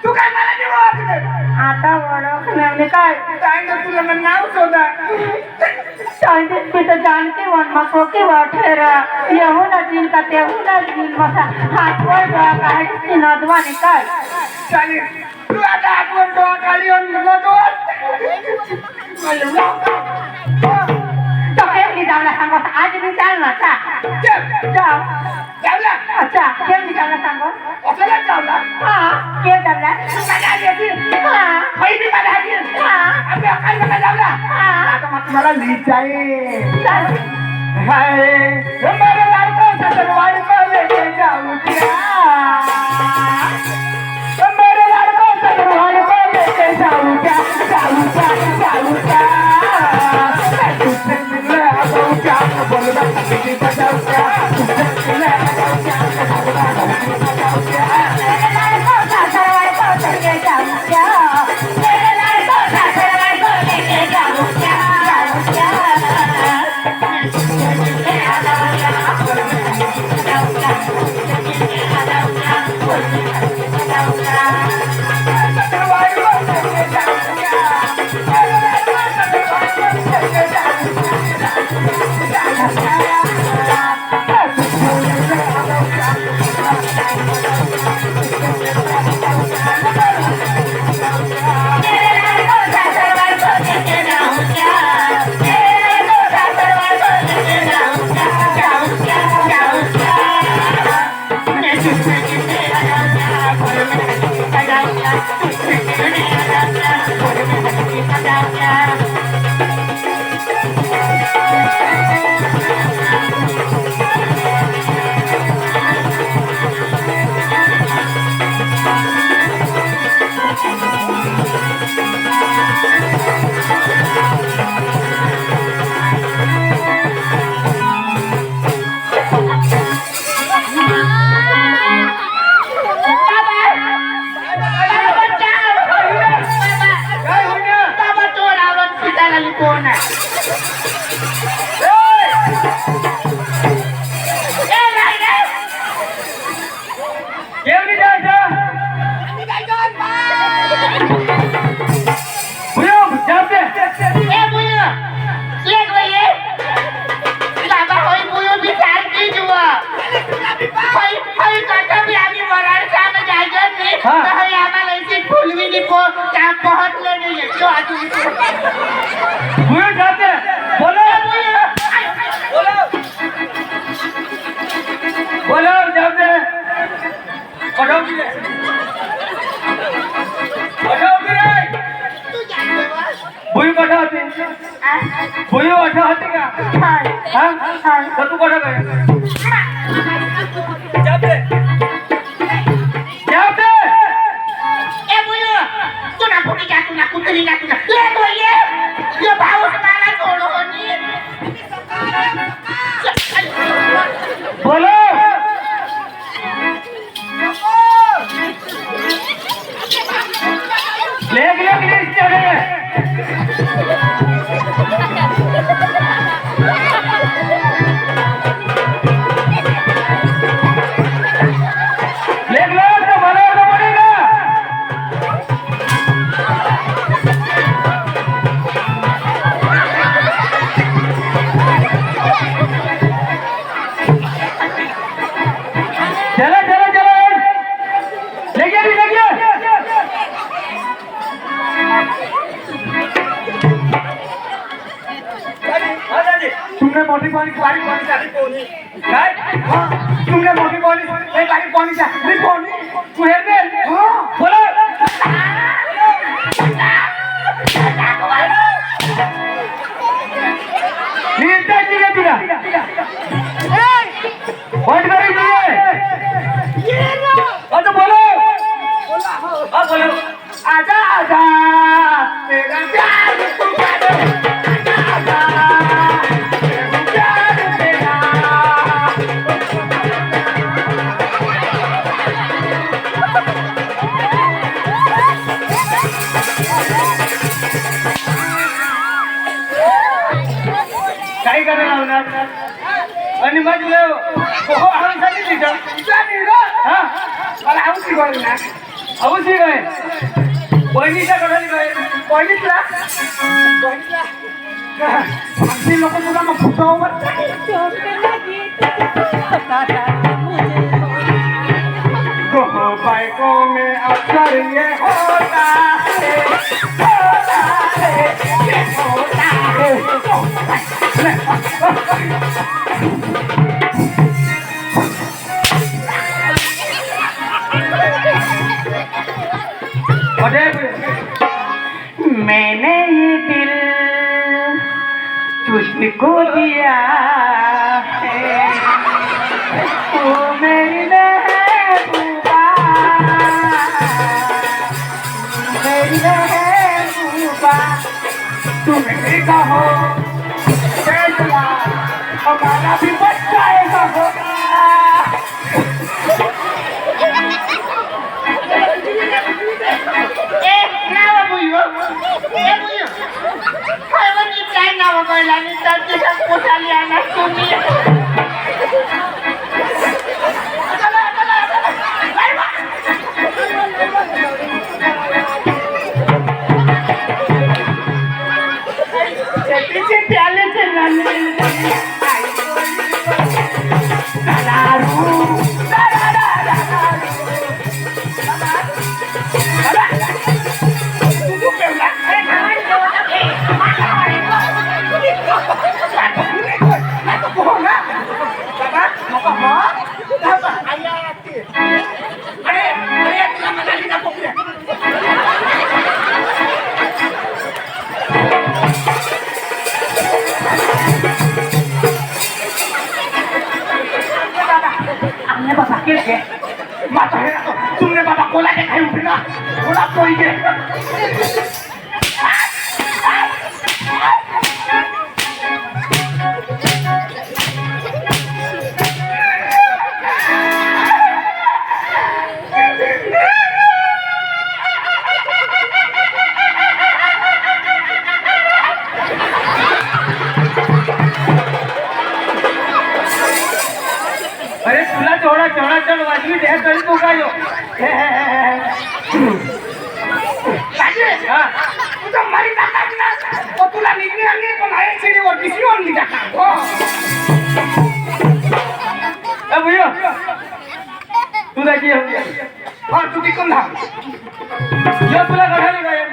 तू काय मला निवड आता ओळखण्याने काय सांग तुला मग नाव शोधा साइंटिस्ट भी तो जानते वन मको के वाठेरा यहू ना दिन का तेहू ना दिन मसा हाथ पर गया काहे की नदवाने काय चालेल तू आता आपण तो खाली येऊन गेलो तो तो केम जावला सांगो आज मी चालना का जाओ जावला अच्छा केम जावला सांगो असला जावला दाबला के दाबला तू काय आली होती हाँ पहिली मला आली अबे काय मला दाबला आता मग मला लिहायचं हाय मेरे लड़कों से दरबार को लेके जाऊं क्या मेरे लड़कों से दरबार को लेके जाऊं क्या तुझसे मिलने आ जाऊं क्या बोल रहा बजाऊं क्या तुझसे मिलने आ जाऊं क्या बजाऊं क्या मेरे लड़कों का दरबार को लेके जाऊं क्या मेरे लड़कों का दरबार को लेके जाऊं क्या तुमने मोटी पानी गाड़ी पानी का पोनी काय हां तुमने मोटी पानी ए गाड़ी पानी का पोनी तू हे बे हां बोलो नीचे गिरे तुला व्हाट करें तुझे ये लो तो बोलो हां बोलो आजा आजा तेरा प्यार तू कर काय करणार ना आणि मग हो आऊन सांगितली का जाणी ग हां मला आऊन शिकवलं ना आऊन शिकाय बहिणीच्या कडे काय बहिणीला आमची लोक तुला मग फुटवत को बायको में अक्सर ये होता है ये होता है अरे मैंने ये दिल तुझको दिया है ओ मेरी महबूबा मेरी महबूबा तुम मेरा हो फैसला हमारा भी बच जाएगा होगा नाव बुयो बुयो खैवनी काय नाव कळला नि तर तुझ्या पोटाली आला तुम्ही छत्तीचे प्याले चलाने तुमने बाबा कोला के खाई उठना कोला कोई के अरे तुला थोडा चढा चढ वाजवी द्या तरी तू काय तुझा मारी टाकाच ना तो तुला निघली अंगी पण आहे शेरीवर पिशवी आणली टाका भैया तुला की हा तू तिकडून हा यो तुला कठाने गायल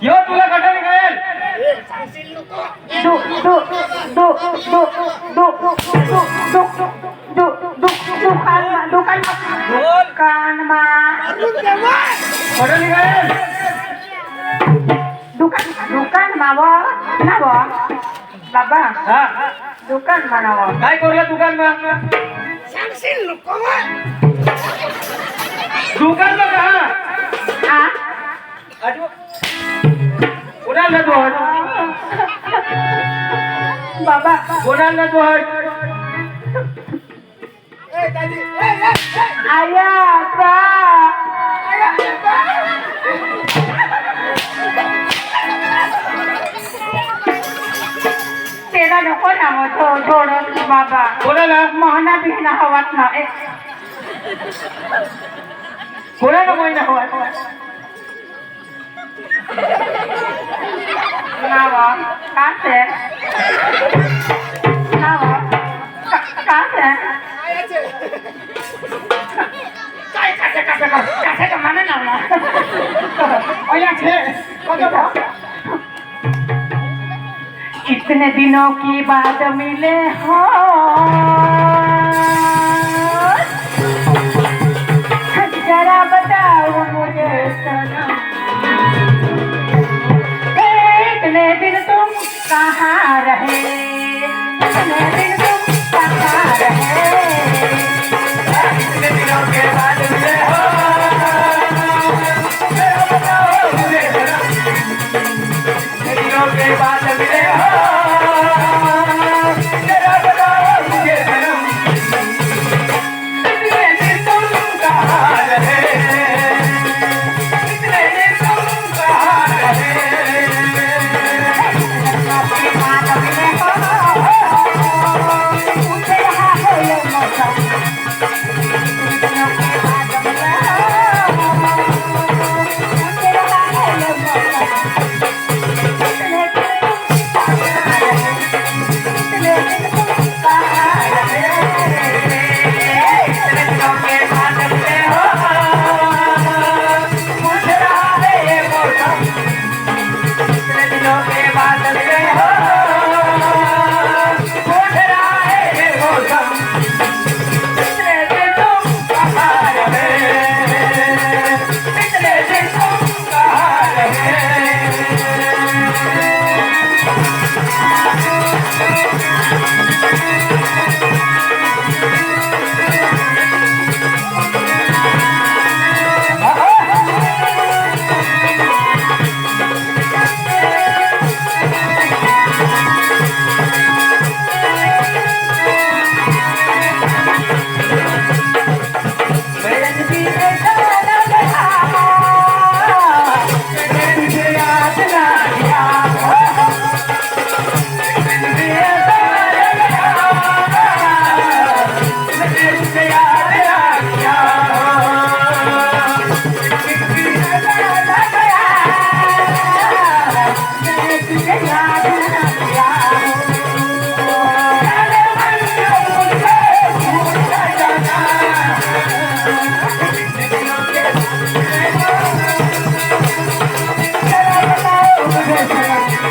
यो तुला कठाने गायल कठाने गायल दुकान माव नाव बाबा हा दुकान म्हणावं काय करला दुकान मग दुकान मग हा कोणाला तू हट बाबा कोणाला तू हट आया बा तेरा नको ना तो थोडं बाबा कोणाला मोहना बिहना हवात ना कोणाला महिना हवा नाव कासे नाव कासे काय कासे माने लावला अया छे कतो इतने दिनों की बाद मिले हो जरा बताओ मुझे सनम इतने दिन तुम कहाँ रहे इतने दिन तुम कहाँ रहे इतने दिनों के बाद मिले हो जरा बताओ मुझे इतने दिनों के बाद मिले हो जरा बताओ मुझे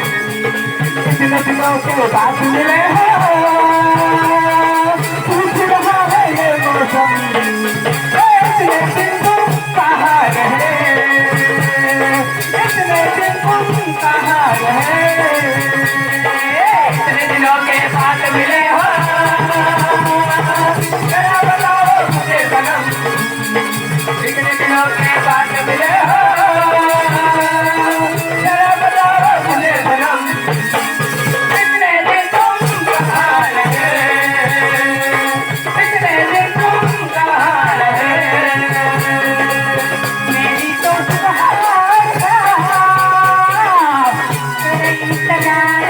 कितने दिनों के बाद मिले हो पूछ रहा है ये मौसम इतने दिन तुम कहाँ रहे इतने दिन तुम कहाँ रहे इतने दिनों के बाद मिले हो जरा बताओ मुझे सनम इतने दिनों के बाद मिले हो जरा बताओ मुझे सनम इतने दिन तुम कहाँ रहे इतने दिन तुम कहाँ रहे मेरी तो सुहार मेरे इंतजार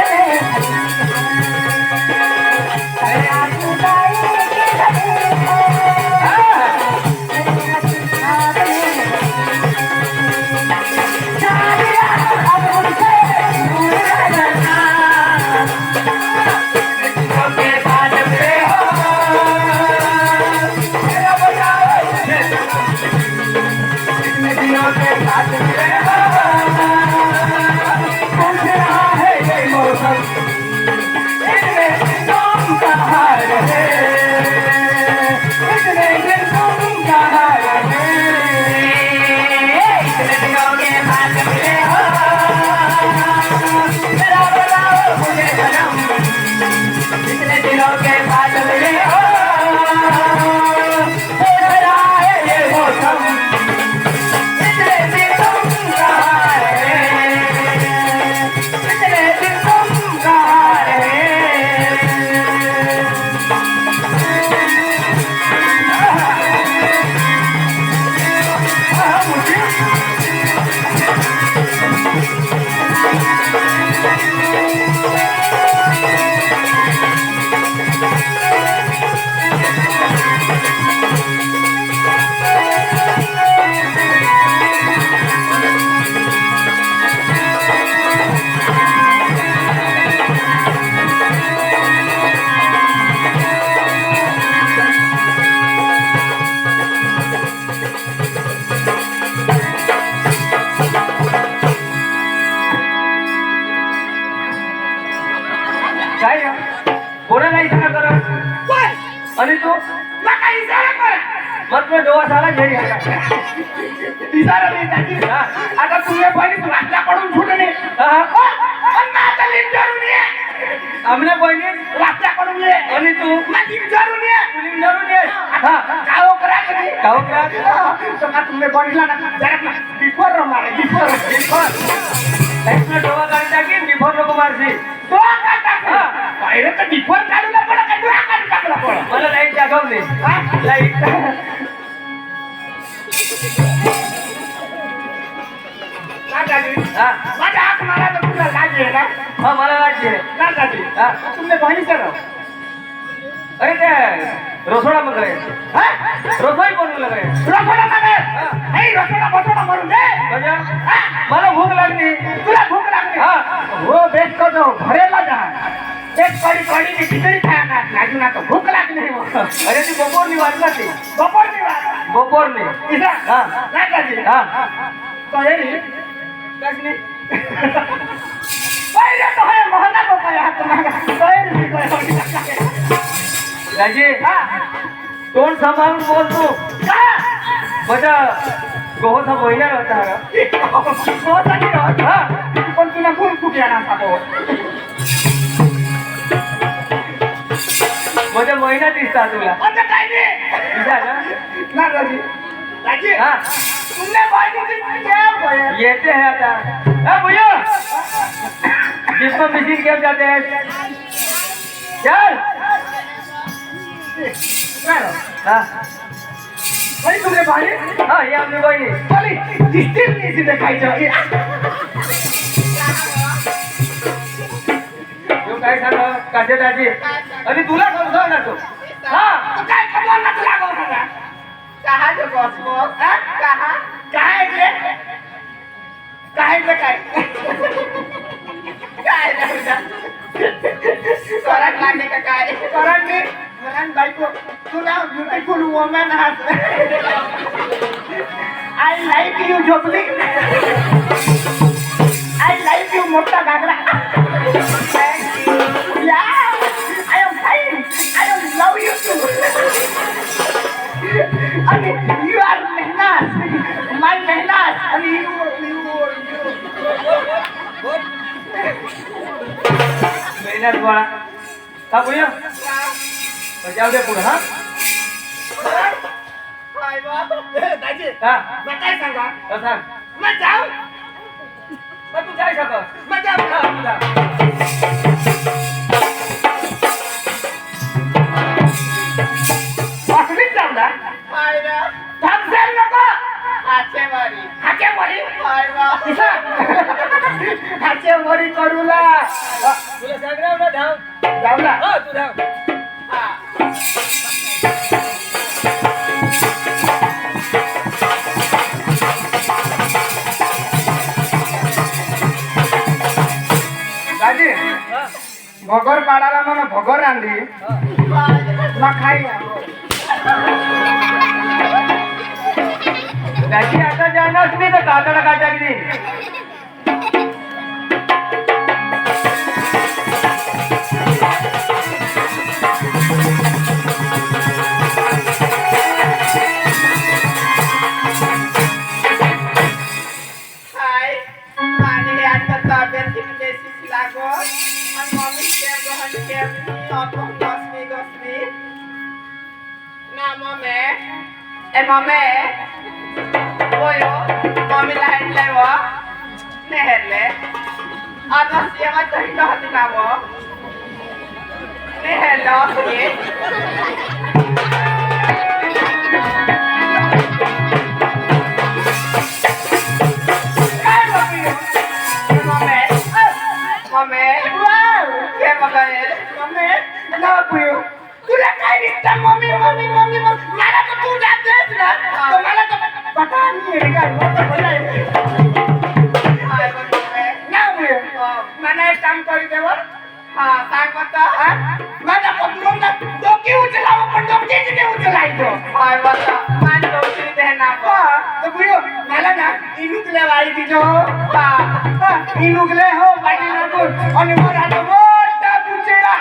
काय कोणाला इशारा करत आणि तू नका इशारा कर मग तुला डोळा झाला घरी आला. इशारा नाही त्याची आता तुम्ही पहिली रस्त्याकडून सुटणे आता लिंजारून ये आमने पहिली रस्त्याकडून ये आणि तू लिंजारून ये मुलीं धरून ये हा काहो करा कधी काहो करा तर तुम्ही बघितला ना जरा बिफोर रमारे बिफोर लाईफ में डोळा काढी टाकीन बिफोर नको मारशी तो का टाकला पाहिलं तर बिफोर काढूला पडा काय डोळा काढून टाकला पडा मला लाईट दाखवली लाईट हा माझ्या हात मारा तर तुला लाज आहे ना हा मला वाटते ना दादी हा तुमने बहिणी सर अरे ते रसोडा मग आहे हा रसोई बनवू लागाय रसोडा मागे नाही रसोडा बसोडा मारून दे म्हणजे मला भूक लागली तुला भूक लागली हा हो बेस्ट करतो भरेला जा एक कडी कडी की खिचडी खायला लागली ना तर भूक लागली अरे ती बपोरनी वाजला ती बपोरनी वाट बपोरनी इसा हा नाही दादी हा तो ये कसली पहिले तो है मोहना को काय हात मागा पहिले मी काय राजे हा तोंड सांभाळून बोल तू का माझा गोहोचा महिना होता होता की होता हा पण तुला कोण कुठे येणार सापो माझा महिना दिसता तुला आता काय नाही दिसा ना ना राजी राजी हा तुमने बाजी क्या बोया येते है आता ए भैया जिसको मिसिंग क्यों जाते हैं चल हाँ भाई तुमने बाजी हाँ ये अपनी बहिणी चली डिस्ट्रिक्ट नहीं सीधे खाई जाओगे जो काय सांग काजे दाजी आणि तुला समजाव ना तो हा तो काय करणार ना तुला गोरा कहा जो बॉस बॉस हा कहा काय रे काय रे काय काय रे करंट लागले का काय करंट घरान बायको तुला ब्युटिफुल वुमन आहात आय लाईक यू झोपली आय लाईक यू मोठा घागरा या I am fine I am love you too आणि यू आर मेहनत माय मेहनत आणि मेहनत गोळा का बोल जाऊ दे पुढे हा दाजी हा मग काय सांगा तर सांग मग जाऊ मग तू जाय शकत मग जाऊ हा, तू जा. वासरीत जाऊ ना थांबसेल नको हाकेवारी हाकेवारी करूला तुला सांगणार ना धाव जाऊ ना हो तू धाव दादी हा, भगर काढायला म्हणा भगर आणली हा. ना खाई त्याची आता जाणच नाही तर कातडा काटा किती हाय आणि आता तब्येत बेसिस लागो आणि मम्मी के गहन के ऑटो गसनी ना मम्मी ए मम्मी बोयो मम्मी लाईट लेवा नेहरले आता सेवा तरी कहत ना वो नेहरलो ये काय मम्मी मम्मी काय बघाय मम्मी ना पिऊ तुला काय दिसतं मम्मी मम्मी मम्मी मम्मी मला तर तू जातेस ना तर मला तर पता नाही आहे काय मोठं बोलाय हाय मम्मी ना पिऊ मला एक काम करू देवर हा सांग बता माझ्या पत्नीला डोकी उचलावं पण डोकीच नाही उचलायचं हाय बता मान दोषी देना को तर पिऊ मला ना इनुकले वाई तिथो हा इनुकले हो बाकी नको आणि मग आता मोठा पुचेडा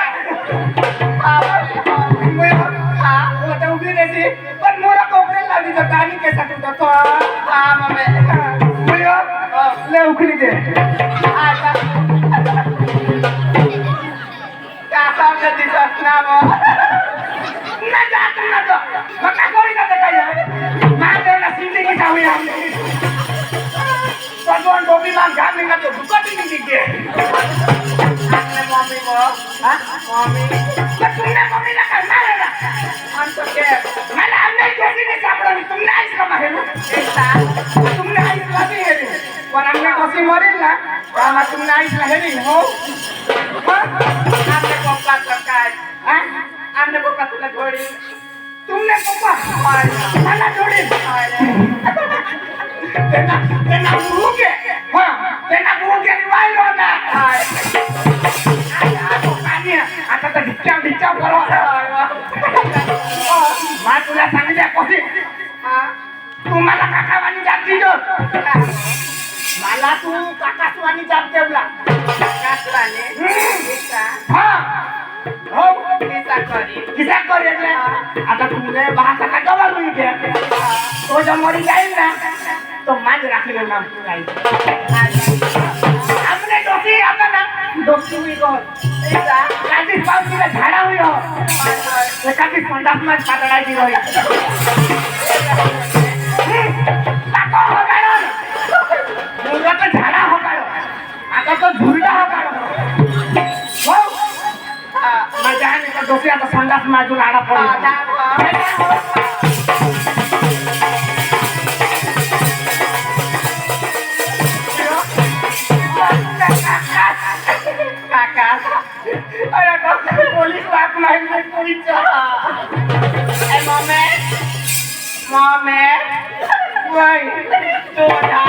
हा आता उभी देसी पण मोरा कोपरे लावली तर गाणी केसा तुटतो हा मम्मी ले उखली दे आता का सांग दिसत ना मग ना जात ना तो मग काय कोणी का काय माझ्या जिंदगी जाऊया हमने भगवान गोपी मां घाम निका तो दुखत नहीं दिखे आपने मम्मी को हां मम्मी पण तुमने मम्मी ना करना है ना हम तो के मला हमने कैसे नहीं सापड़ा तुमने आइस का माहेलू ऐसा तुमने आइस लादी है पण हमने कसी मरेल ना कामा तुमने आइस लाहेली हो आपने पप्पा सरकार हां आपने पप्पा तुला छोड़ी तुमने पप्पा मला जोड़ी तेना गुरु के हां तेना गुरु के रिवाइल होना आता तर भिक्षा करो मा तुला सांगितलं कशी तुम्हाला काकावानी जात दिलो मला तू काकासवानी जात ठेवला कासराने हा हो किसा करी किसा कर એટલે आता तुमने भाषा का जवाब नहीं दिया तो जब मरी जाए ना तो माज राखी लो नाम तू आई हमने दोषी आता ना दोषी हुई को ऐसा काटी पाव की झाड़ा हुई हो ये काटी संडास में पाटड़ा की रही ताको हो गयो मुर्गा तो झाड़ा हो गयो आता तो झुरडा हो गयो हो मैं जाने का दोषी आता संडास में जो लाड़ा पड़ी काका अरे डॉक्टर पुलिस बात नहीं पुलिस ए मम्मी मम्मी वही तू उठा